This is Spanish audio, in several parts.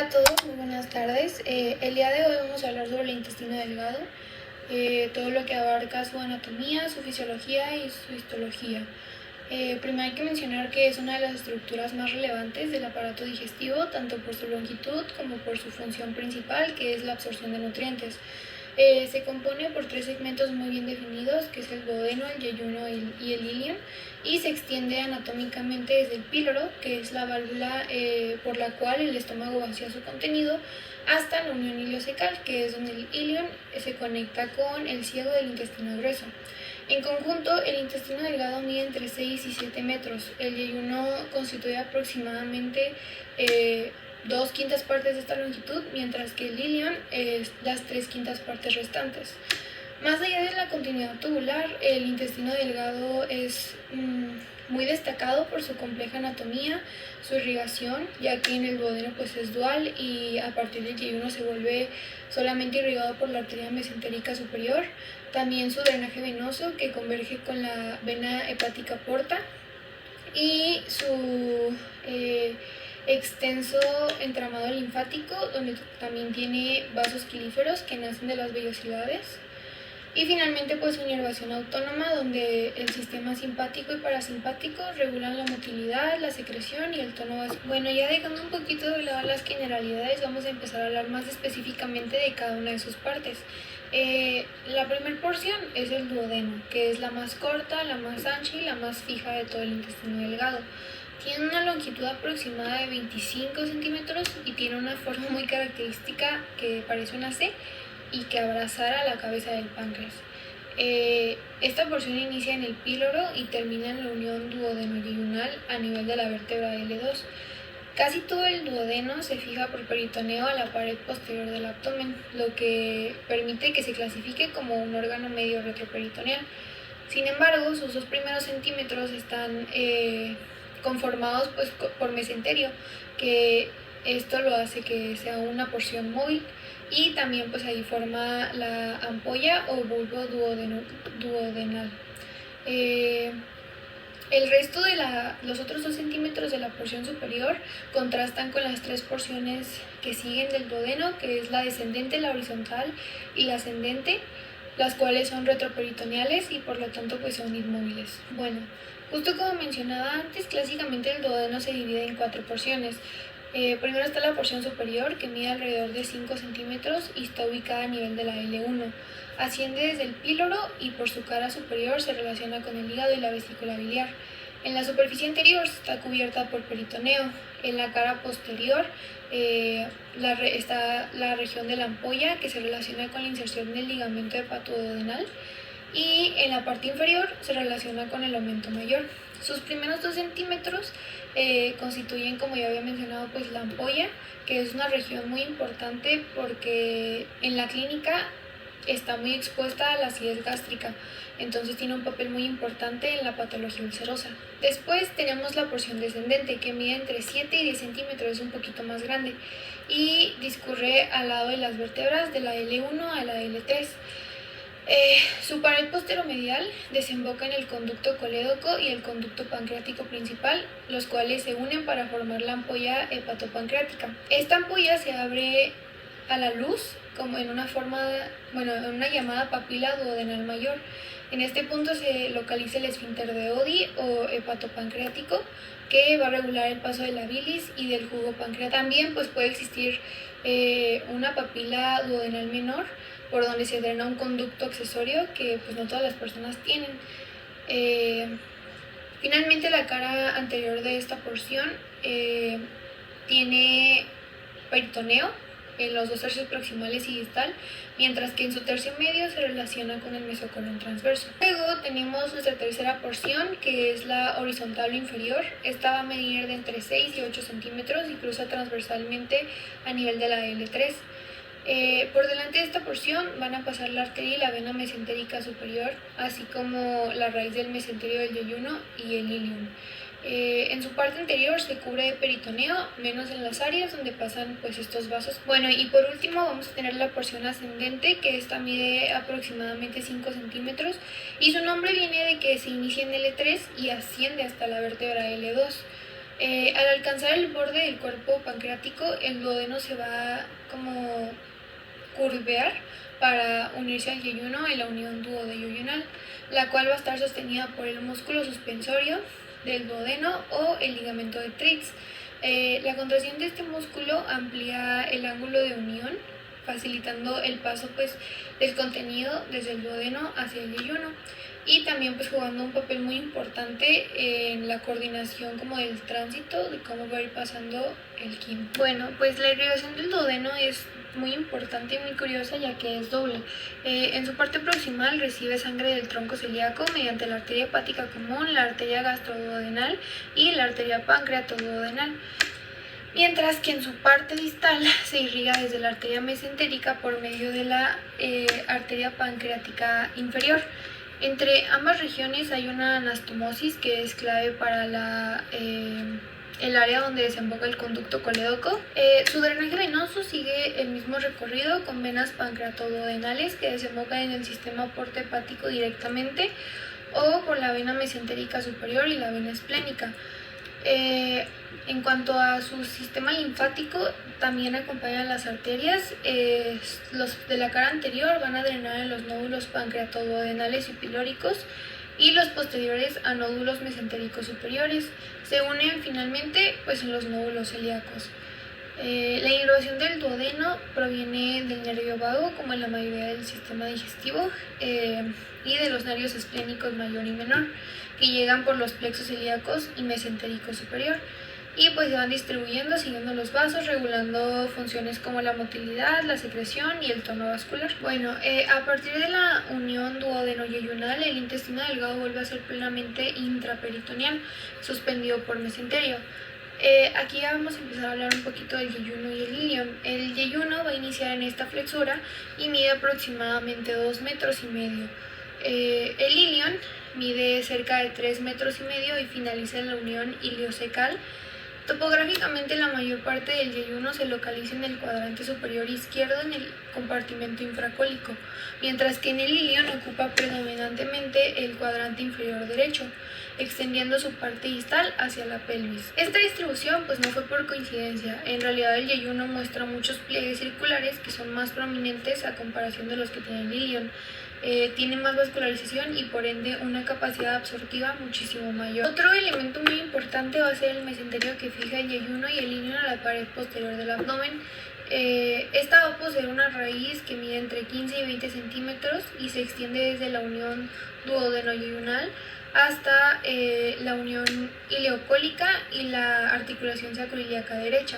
Hola a todos, muy buenas tardes. El día de hoy vamos a hablar sobre el intestino delgado, todo lo que abarca su anatomía, su fisiología y su histología. Primero hay que mencionar que es una de las estructuras más relevantes del aparato digestivo, tanto por su longitud como por su función principal, que es la absorción de nutrientes. Se compone por tres segmentos muy bien definidos, que es el duodeno, el yeyuno y el ilion, y se extiende anatómicamente desde el píloro, que es la válvula por la cual el estómago vacía su contenido, hasta la unión iliocecal, que es donde el ilion se conecta con el ciego del intestino grueso. En conjunto, el intestino delgado mide entre 6 y 7 metros. El yeyuno constituye aproximadamente 2/5 partes de esta longitud, mientras que el ilion es las 3/5 partes restantes. Más allá de la continuidad tubular, el intestino delgado es muy destacado por su compleja anatomía, su irrigación, ya que en el duodeno pues es dual y a partir del yeyuno se vuelve solamente irrigado por la arteria mesentérica superior. También su drenaje venoso, que converge con la vena hepática porta, y su extenso entramado linfático, donde también tiene vasos quilíferos que nacen de las vellosidades. Y finalmente pues su inervación autónoma, donde el sistema simpático y parasimpático regulan la motilidad, la secreción y el tono vasomotor. Bueno, ya dejando un poquito de lado las generalidades, vamos a empezar a hablar más específicamente de cada una de sus partes. La primera porción es el duodeno, que es la más corta, la más ancha y la más fija de todo el intestino delgado. Tiene una longitud aproximada de 25 centímetros y tiene una forma muy característica que parece una C y que abrazara la cabeza del páncreas. Esta porción inicia en el píloro y termina en la unión duodeno-yeyunal a nivel de la vértebra L2. Casi todo el duodeno se fija por peritoneo a la pared posterior del abdomen, lo que permite que se clasifique como un órgano medio retroperitoneal. Sin embargo, sus 2 primeros centímetros están conformados pues, por mesenterio, que esto lo hace que sea una porción móvil, y también pues ahí forma la ampolla o bulbo duodenal. El resto de los otros 2 centímetros de la porción superior contrastan con las 3 porciones que siguen del duodeno, que es la descendente, la horizontal y la ascendente, las cuales son retroperitoneales y por lo tanto pues son inmóviles. Bueno, justo como mencionaba antes, clásicamente el duodeno se divide en 4 porciones. Primero está la porción superior, que mide alrededor de 5 centímetros y está ubicada a nivel de la L1. Asciende desde el píloro y por su cara superior se relaciona con el hígado y la vesícula biliar. En la superficie anterior está cubierta por peritoneo. En la cara posterior está la región de la ampolla, que se relaciona con la inserción del ligamento hepatoduodenal, y en la parte inferior se relaciona con el aumento mayor. Sus primeros 2 centímetros constituyen, como ya había mencionado, pues la ampolla, que es una región muy importante porque en la clínica está muy expuesta a la acidez gástrica, entonces tiene un papel muy importante en la patología ulcerosa. Después tenemos la porción descendente, que mide entre 7 y 10 centímetros, es un poquito más grande, y discurre al lado de las vértebras de la L1 a la L3. Su pared posteromedial desemboca en el conducto colédoco y el conducto pancreático principal, los cuales se unen para formar la ampolla hepatopancreática. Esta ampolla se abre a la luz como en una llamada papila duodenal mayor. En este punto se localiza el esfínter de Oddi o hepatopancreático, que va a regular el paso de la bilis y del jugo pancreático. También pues, puede existir una papila duodenal menor, por donde se drena un conducto accesorio que pues no todas las personas tienen. Finalmente, la cara anterior de esta porción tiene peritoneo en los 2 tercios proximales y distal, mientras que en su tercio medio se relaciona con el mesocolon transverso. Luego tenemos nuestra tercera porción, que es la horizontal o inferior. Esta va a medir de entre 6 y 8 centímetros y cruza transversalmente a nivel de la L3. Por delante de esta porción van a pasar la arteria y la vena mesentérica superior, así como la raíz del mesenterio del yeyuno y el ilion. En su parte anterior se cubre de peritoneo, menos en las áreas donde pasan pues estos vasos. Bueno, y por último vamos a tener la porción ascendente, que esta mide aproximadamente 5 centímetros y su nombre viene de que se inicia en L3 y asciende hasta la vértebra L2. Al alcanzar el borde del cuerpo pancreático, el duodeno se va como curvear para unirse al yeyuno en la unión duodeyoyunal, la cual va a estar sostenida por el músculo suspensorio del duodeno o el ligamento de Treitz. La contracción de este músculo amplía el ángulo de unión, facilitando el paso pues del contenido desde el duodeno hacia el yeyuno, y también pues jugando un papel muy importante en la coordinación como del tránsito, de cómo va a ir pasando el quimo. Bueno, pues la irrigación del duodeno es muy importante y muy curiosa, ya que es doble. En su parte proximal recibe sangre del tronco celíaco mediante la arteria hepática común, la arteria gastroduodenal y la arteria pancreatoduodenal, mientras que en su parte distal se irriga desde la arteria mesentérica por medio de la arteria pancreática inferior. Entre ambas regiones hay una anastomosis que es clave para el área donde desemboca el conducto colédoco. Su drenaje venoso sigue el mismo recorrido con venas pancreatoduodenales que desembocan en el sistema porta hepático directamente, o por la vena mesentérica superior y la vena esplénica. En cuanto a su sistema linfático, también acompañan las arterias. Los de la cara anterior van a drenar en los nódulos pancreatoduodenales y pilóricos, y los posteriores a nódulos mesentéricos superiores. Se unen finalmente pues en los nódulos celíacos. La inervación del duodeno proviene del nervio vago, como en la mayoría del sistema digestivo, y de los nervios esplénicos mayor y menor, que llegan por los plexos celíacos y mesentérico superior, y pues se van distribuyendo siguiendo los vasos, regulando funciones como la motilidad, la secreción y el tono vascular. Bueno, a partir de la unión duodeno-yeyunal, el intestino delgado vuelve a ser plenamente intraperitoneal, suspendido por mesenterio. Aquí ya vamos a empezar a hablar un poquito del yeyuno y el ilion. El yeyuno va a iniciar en esta flexura y mide aproximadamente 2,5 metros. El ilion mide cerca de 3,5 metros y finaliza en la unión iliocecal. Topográficamente, la mayor parte del yeyuno se localiza en el cuadrante superior izquierdo, en el compartimento infracólico, mientras que en el ilion ocupa predominantemente el cuadrante inferior derecho, extendiendo su parte distal hacia la pelvis. Esta distribución pues no fue por coincidencia. En realidad el yeyuno muestra muchos pliegues circulares que son más prominentes a comparación de los que tiene el ilion. Tiene más vascularización y por ende una capacidad absortiva muchísimo mayor. Otro elemento muy importante va a ser el mesenterio, que fija el yeyuno y el ilion a la pared posterior del abdomen. Esta va a poseer una raíz que mide entre 15 y 20 centímetros y se extiende desde la unión duodeno-yeyunal hasta la unión ileocólica y la articulación sacroiliaca derecha.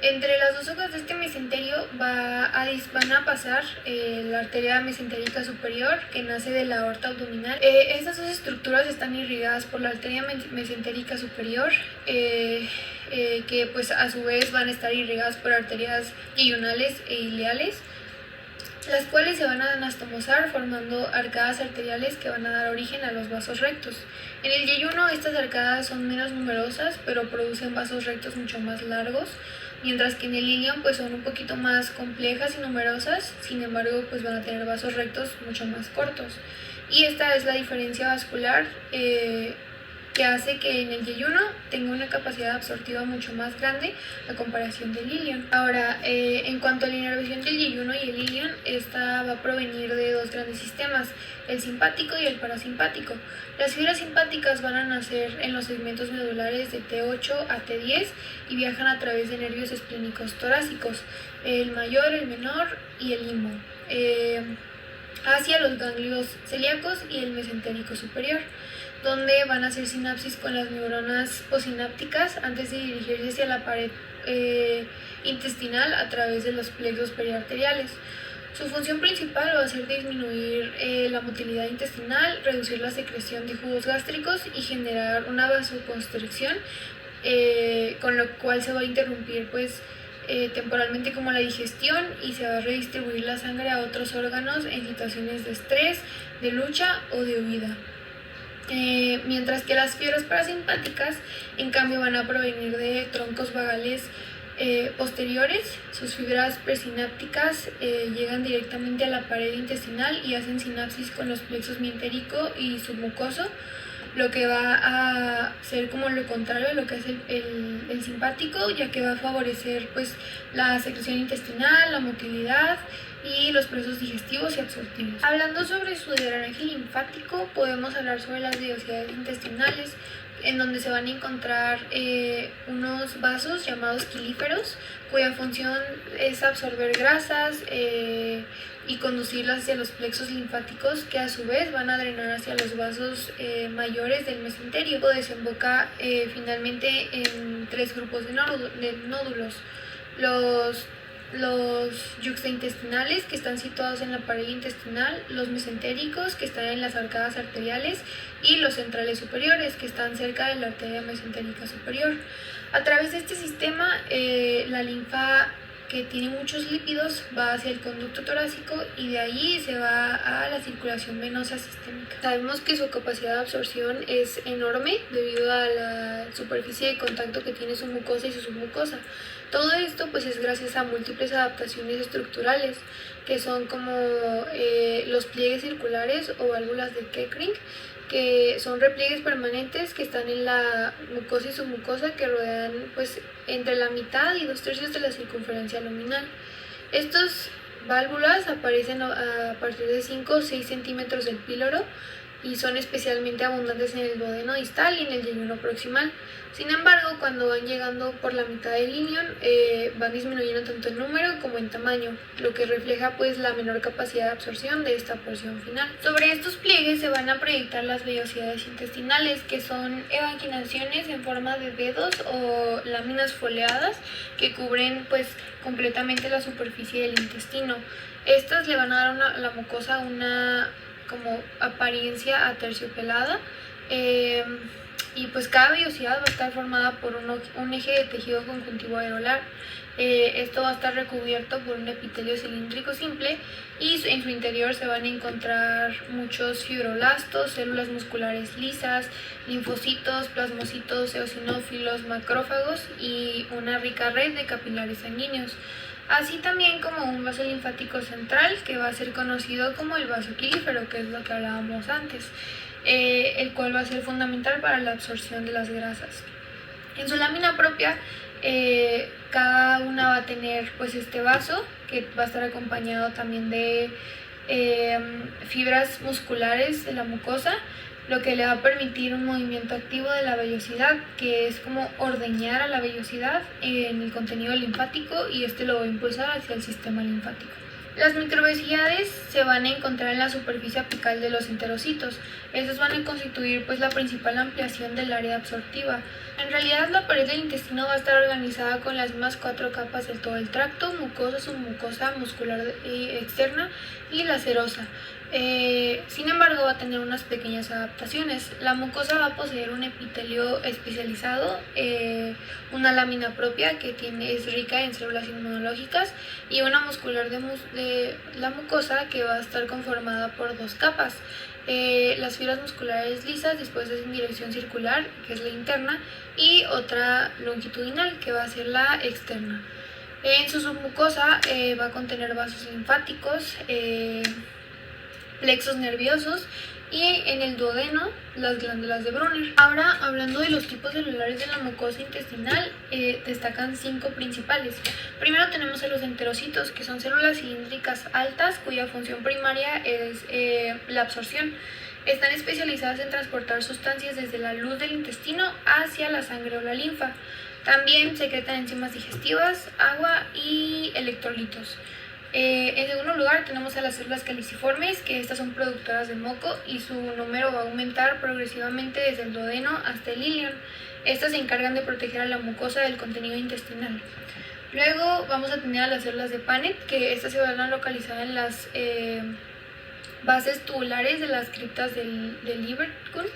Entre las dos hojas de este mesenterio van a pasar la arteria mesentérica superior, que nace de la aorta abdominal. Estas dos estructuras están irrigadas por la arteria mesentérica superior, que pues a su vez van a estar irrigadas por arterias yeyunales e ileales, las cuales se van a anastomosar formando arcadas arteriales que van a dar origen a los vasos rectos. En el yeyuno estas arcadas son menos numerosas, pero producen vasos rectos mucho más largos, mientras que en el ilion pues son un poquito más complejas y numerosas, sin embargo pues van a tener vasos rectos mucho más cortos. Y esta es la diferencia vascular que hace que en el yeyuno tenga una capacidad absortiva mucho más grande a comparación del ilion. Ahora, en cuanto a la inervación del yeyuno y el ilion, esta va a provenir de dos grandes sistemas, el simpático y el parasimpático. Las fibras simpáticas van a nacer en los segmentos medulares de T8 a T10 y viajan a través de nervios esplénicos torácicos, el mayor, el menor y el limbo, hacia los ganglios celíacos y el mesentérico superior, donde van a hacer sinapsis con las neuronas postsinápticas antes de dirigirse hacia la pared intestinal a través de los plexos periarteriales. Su función principal va a ser disminuir la motilidad intestinal, reducir la secreción de jugos gástricos y generar una vasoconstricción, con lo cual se va a interrumpir pues temporalmente como la digestión, y se va a redistribuir la sangre a otros órganos en situaciones de estrés, de lucha o de huida. Mientras que las fibras parasimpáticas en cambio van a provenir de troncos vagales posteriores. Sus fibras presinápticas llegan directamente a la pared intestinal y hacen sinapsis con los plexos mientérico y submucoso, lo que va a ser como lo contrario de lo que es el simpático, ya que va a favorecer pues la secreción intestinal, la motilidad y los procesos digestivos y absortivos. Hablando sobre su drenaje linfático, podemos hablar sobre las velocidades intestinales, en donde se van a encontrar unos vasos llamados quilíferos, cuya función es absorber grasas y conducirlas hacia los plexos linfáticos, que a su vez van a drenar hacia los vasos mayores del mesenterio. Desemboca finalmente en tres grupos de nódulos. Los yuxtaintestinales, que están situados en la pared intestinal, los mesentéricos, que están en las arcadas arteriales, y los centrales superiores, que están cerca de la arteria mesentérica superior. A través de este sistema, la linfa, que tiene muchos lípidos, va hacia el conducto torácico y de ahí se va a la circulación venosa sistémica. Sabemos que su capacidad de absorción es enorme debido a la superficie de contacto que tiene su mucosa y su submucosa. Todo esto pues es gracias a múltiples adaptaciones estructurales, que son como los pliegues circulares o válvulas de Kettering, que son repliegues permanentes que están en la mucosa y submucosa, que rodean pues entre la mitad y 2/3 de la circunferencia luminal. Estas válvulas aparecen a partir de 5 o 6 centímetros del píloro y son especialmente abundantes en el duodeno distal y en el yeyuno proximal. Sin embargo, cuando van llegando por la mitad del ilion, van disminuyendo tanto en número como en tamaño, lo que refleja pues la menor capacidad de absorción de esta porción final. Sobre estos pliegues se van a proyectar las vellosidades intestinales, que son evanquinaciones en forma de dedos o láminas foliadas que cubren pues completamente la superficie del intestino. Estas le van a dar a la mucosa una como apariencia aterciopelada, y pues cada vellosidad va a estar formada por un eje de tejido conjuntivo areolar. Esto va a estar recubierto por un epitelio cilíndrico simple y en su interior se van a encontrar muchos fibroblastos, células musculares lisas, linfocitos, plasmocitos, eosinófilos, macrófagos y una rica red de capilares sanguíneos, así también como un vaso linfático central, que va a ser conocido como el vaso quilífero, que es lo que hablábamos antes, el cual va a ser fundamental para la absorción de las grasas. En su lámina propia, cada una va a tener pues este vaso, que va a estar acompañado también de fibras musculares de la mucosa, lo que le va a permitir un movimiento activo de la vellosidad, que es como ordeñar a la vellosidad en el contenido linfático, y este lo va a impulsar hacia el sistema linfático. Las microvellosidades se van a encontrar en la superficie apical de los enterocitos. Estos van a constituir pues la principal ampliación del área absortiva. En realidad, la pared del intestino va a estar organizada con las mismas 4 capas del todo el tracto: mucosa, submucosa, muscular externa y la serosa. Sin embargo, va a tener unas pequeñas adaptaciones. La mucosa va a poseer un epitelio especializado, una lámina propia que es rica en células inmunológicas, y una muscular de la mucosa, que va a estar conformada por 2 capas. Las fibras musculares lisas dispuestas en dirección circular, que es la interna, y otra longitudinal, que va a ser la externa. En su submucosa va a contener vasos linfáticos, plexos nerviosos, y en el duodeno las glándulas de Brunner. Ahora, hablando de los tipos celulares de la mucosa intestinal, destacan 5 principales. Primero tenemos a los enterocitos, que son células cilíndricas altas cuya función primaria es la absorción. Están especializadas en transportar sustancias desde la luz del intestino hacia la sangre o la linfa. También secretan enzimas digestivas, agua y electrolitos. En segundo lugar tenemos a las células caliciformes, que estas son productoras de moco y su número va a aumentar progresivamente desde el duodeno hasta el ilion. Estas se encargan de proteger a la mucosa del contenido intestinal. Luego vamos a tener a las células de Paneth, que estas se van a localizar en las bases tubulares de las criptas del Lieberkühn,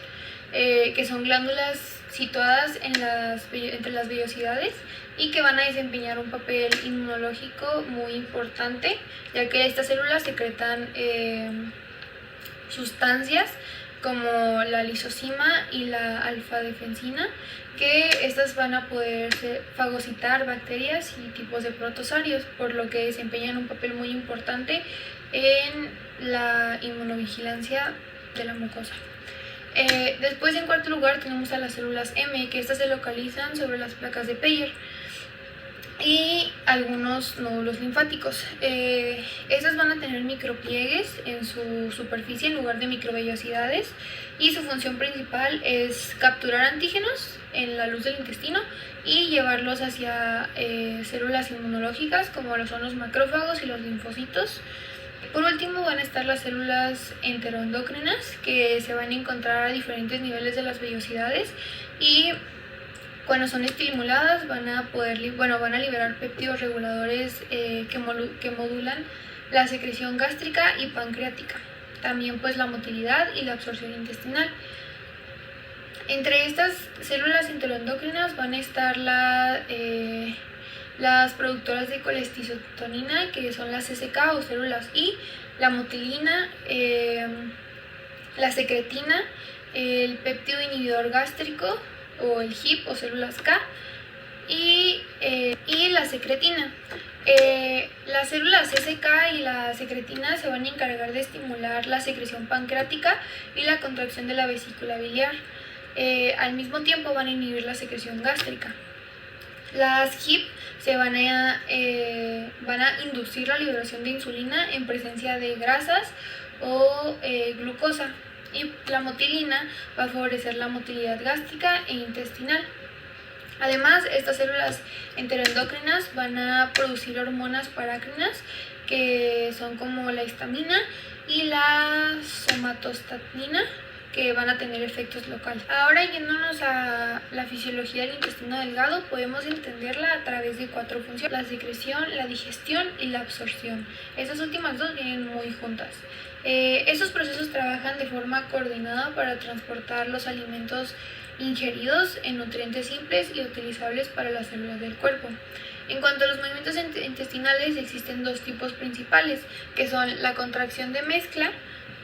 que son glándulas situadas entre las vellosidades y que van a desempeñar un papel inmunológico muy importante, ya que estas células secretan sustancias como la lisozima y la alfa-defensina, que estas van a poder fagocitar bacterias y tipos de protozarios, por lo que desempeñan un papel muy importante en la inmunovigilancia de la mucosa. Después, en cuarto lugar, tenemos a las células M, que estas se localizan sobre las placas de Peyer y algunos nódulos linfáticos. Estas van a tener micropliegues en su superficie en lugar de microvellosidades, y su función principal es capturar antígenos en la luz del intestino y llevarlos hacia células inmunológicas como lo son los macrófagos y los linfocitos. Por último van a estar las células enteroendocrinas, que se van a encontrar a diferentes niveles de las vellosidades, y cuando son estimuladas van a liberar péptidos reguladores que modulan la secreción gástrica y pancreática, también pues la motilidad y la absorción intestinal. Entre estas células enteroendocrinas van a estar las productoras de colecistotonina, que son las CCK o células I, la motilina, la secretina, el péptido inhibidor gástrico o el HIP o células K, y la secretina. Las células CCK y la secretina se van a encargar de estimular la secreción pancreática y la contracción de la vesícula biliar. Al mismo tiempo van a inhibir la secreción gástrica. Las HIP van a inducir la liberación de insulina en presencia de grasas o glucosa, y la motilina va a favorecer la motilidad gástrica e intestinal. Además, estas células enteroendocrinas van a producir hormonas parácrinas, que son como la histamina y la somatostatina, que van a tener efectos locales. Ahora, yéndonos a la fisiología del intestino delgado, podemos entenderla a través de 4 funciones: la secreción, la digestión y la absorción. Estas últimas dos vienen muy juntas. Estos procesos trabajan de forma coordinada para transportar los alimentos ingeridos en nutrientes simples y utilizables para las células del cuerpo. En cuanto a los movimientos intestinales, existen 2 tipos principales, que son la contracción de mezcla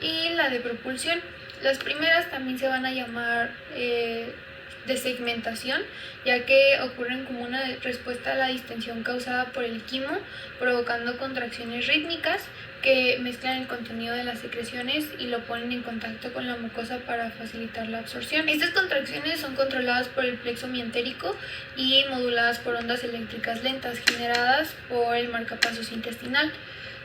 y la de propulsión. Las primeras también se van a llamar de segmentación, ya que ocurren como una respuesta a la distensión causada por el quimo, provocando contracciones rítmicas que mezclan el contenido de las secreciones y lo ponen en contacto con la mucosa para facilitar la absorción. Estas contracciones son controladas por el plexo mientérico y moduladas por ondas eléctricas lentas generadas por el marcapasos intestinal.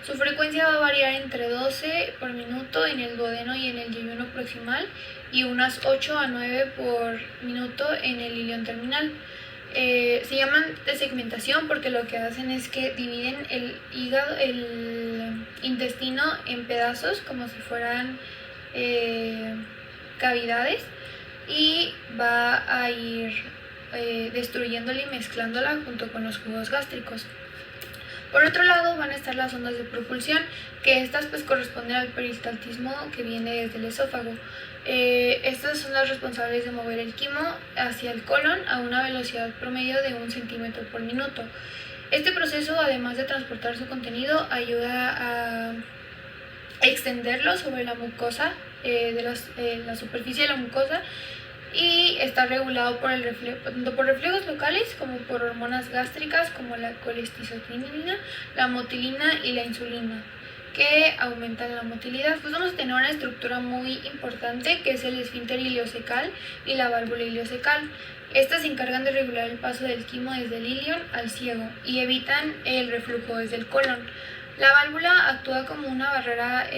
Su frecuencia va a variar entre 12 por minuto en el duodeno y en el yeyuno proximal, y unas 8 a 9 por minuto en el ilion terminal. Se llaman de segmentación porque lo que hacen es que dividen el intestino en pedazos como si fueran cavidades, y va a ir destruyéndola y mezclándola junto con los jugos gástricos. Por otro lado van a estar las ondas de propulsión, que estas pues corresponden al peristaltismo que viene desde el esófago. Estas son las responsables de mover el quimo hacia el colon a una velocidad promedio de 1 centímetro por minuto. Este proceso, además de transportar su contenido, ayuda a extenderlo sobre la mucosa, la superficie de la mucosa, y está regulado tanto por reflejos locales como por hormonas gástricas como la colecistotonina, la motilina y la insulina, que aumentan la motilidad. Pues vamos a tener una estructura muy importante, que es el esfínter ileocecal y la válvula ileocecal. Estas se encargan de regular el paso del quimo desde el ilion al ciego y evitan el reflujo desde el colon. La válvula actúa como una barrera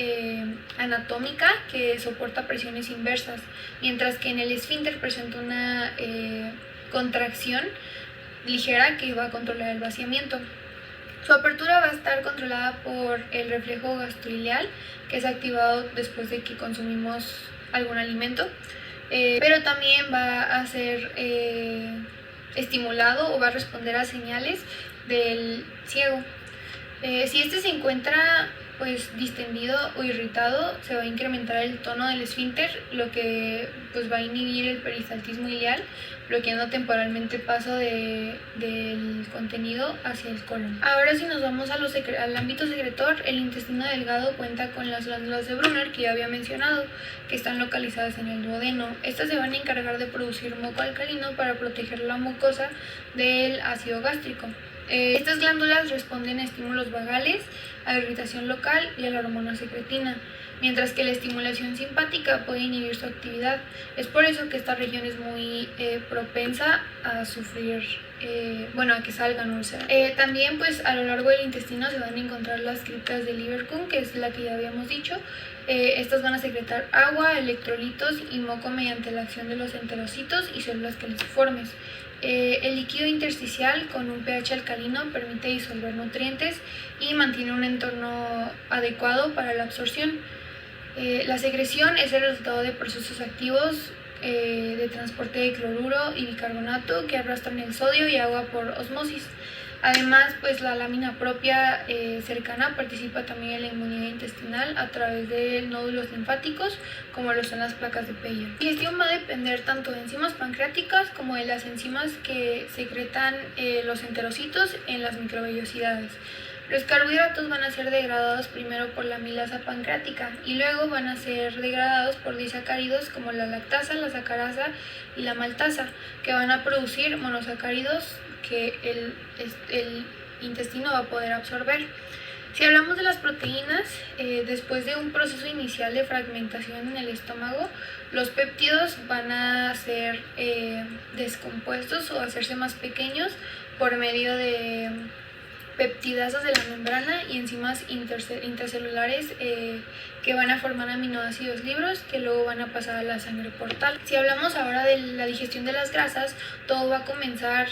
anatómica que soporta presiones inversas, mientras que en el esfínter presenta una contracción ligera que va a controlar el vaciamiento. Su apertura va a estar controlada por el reflejo gastroileal, que es activado después de que consumimos algún alimento, pero también va a ser estimulado o va a responder a señales del ciego. Si este se encuentra pues distendido o irritado, se va a incrementar el tono del esfínter, lo que pues va a inhibir el peristaltismo ileal, bloqueando temporalmente el paso del contenido hacia el colon. Ahora, si nos vamos al ámbito secretor, el intestino delgado cuenta con las glándulas de Brunner, que ya había mencionado, que están localizadas en el duodeno. Estas se van a encargar de producir moco alcalino para proteger la mucosa del ácido gástrico. Estas glándulas responden a estímulos vagales, a irritación local y a la hormona secretina. mientras que la estimulación simpática puede inhibir su actividad. Es por eso que esta región es muy propensa a sufrir, a que salgan úlceras. También pues a lo largo del intestino se van a encontrar las criptas de Lieberkühn, que es la que ya habíamos dicho. Estas van a secretar agua, electrolitos y moco mediante la acción de los enterocitos y células caliciformes. El líquido intersticial con un pH alcalino permite disolver nutrientes y mantiene un entorno adecuado para la absorción. La secreción es el resultado de procesos activos de transporte de cloruro y bicarbonato que arrastran el sodio y agua por osmosis. Además, pues la lámina propia cercana participa también en la inmunidad intestinal a través de nódulos linfáticos, como lo son las placas de Peyer. La digestión va a depender tanto de enzimas pancreáticas como de las enzimas que secretan los enterocitos en las microvellosidades. Los carbohidratos van a ser degradados primero por la amilasa pancreática y luego van a ser degradados por disacáridos como la lactasa, la sacarasa y la maltasa, que van a producir monosacáridos que el intestino va a poder absorber. Si hablamos de las proteínas, después de un proceso inicial de fragmentación en el estómago, los péptidos van a ser descompuestos o hacerse más pequeños por medio de peptidasas de la membrana y enzimas intercelulares que van a formar aminoácidos libres que luego van a pasar a la sangre portal. Si hablamos ahora de la digestión de las grasas, todo va a comenzar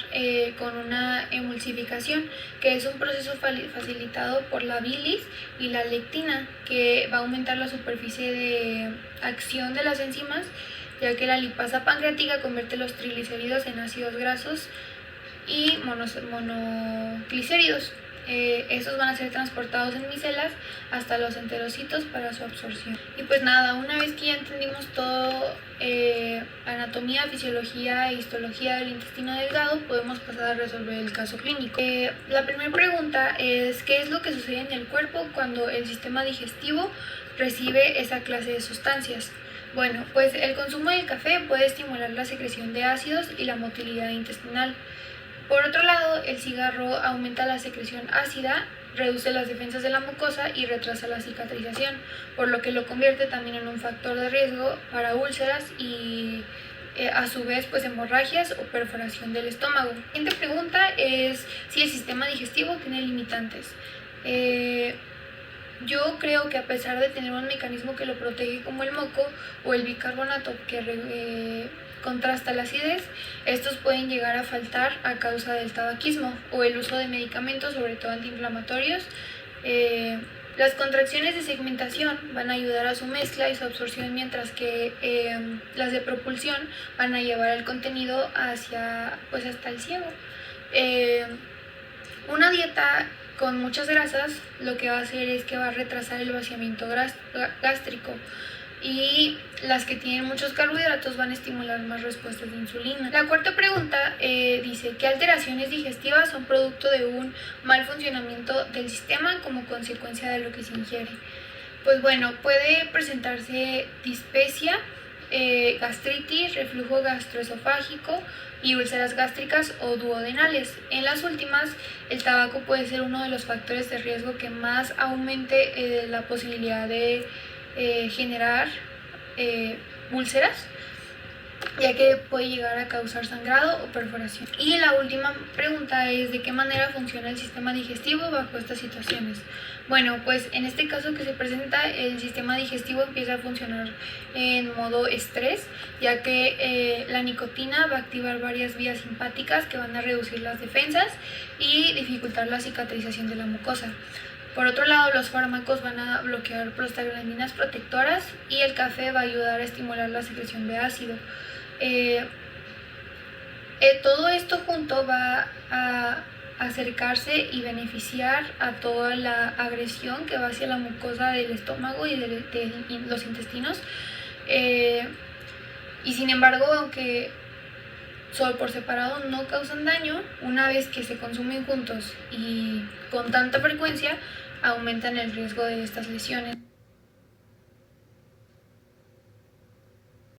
con una emulsificación, que es un proceso facilitado por la bilis y la lectina, que va a aumentar la superficie de acción de las enzimas, ya que la lipasa pancreática convierte los triglicéridos en ácidos grasos y monoglicéridos. Estos van a ser transportados en micelas hasta los enterocitos para su absorción. Y pues nada, una vez que ya entendimos todo, anatomía, fisiología e histología del intestino delgado, podemos pasar a resolver el caso clínico. La primera pregunta es: ¿qué es lo que sucede en el cuerpo cuando el sistema digestivo recibe esa clase de sustancias? Bueno, pues el consumo del café puede estimular la secreción de ácidos y la motilidad intestinal. Por otro lado, el cigarro aumenta la secreción ácida, reduce las defensas de la mucosa y retrasa la cicatrización, por lo que lo convierte también en un factor de riesgo para úlceras y a su vez pues hemorragias o perforación del estómago. La siguiente pregunta es si el sistema digestivo tiene limitantes. Yo creo que a pesar de tener un mecanismo que lo protege como el moco o el bicarbonato que contrasta la acidez, estos pueden llegar a faltar a causa del tabaquismo o el uso de medicamentos, sobre todo antiinflamatorios. Las contracciones de segmentación van a ayudar a su mezcla y su absorción, mientras que las de propulsión van a llevar el contenido hasta el ciego. Una dieta con muchas grasas lo que va a hacer es que va a retrasar el vaciamiento gástrico, y las que tienen muchos carbohidratos van a estimular más respuestas de insulina. La cuarta pregunta dice: ¿qué alteraciones digestivas son producto de un mal funcionamiento del sistema como consecuencia de lo que se ingiere? Pues bueno, puede presentarse dispepsia, gastritis, reflujo gastroesofágico y úlceras gástricas o duodenales. En las últimas, el tabaco puede ser uno de los factores de riesgo que más aumente la posibilidad de generar úlceras, ya que puede llegar a causar sangrado o perforación. Y la última pregunta es: ¿de qué manera funciona el sistema digestivo bajo estas situaciones? Bueno, pues en este caso que se presenta, el sistema digestivo empieza a funcionar en modo estrés, ya que la nicotina va a activar varias vías simpáticas que van a reducir las defensas y dificultar la cicatrización de la mucosa. Por otro lado, los fármacos van a bloquear prostaglandinas protectoras y el café va a ayudar a estimular la secreción de ácido. Todo esto junto va a acercarse y beneficiar a toda la agresión que va hacia la mucosa del estómago y de los intestinos. Y sin embargo, aunque por separado no causan daño, una vez que se consumen juntos y con tanta frecuencia, aumentan el riesgo de estas lesiones.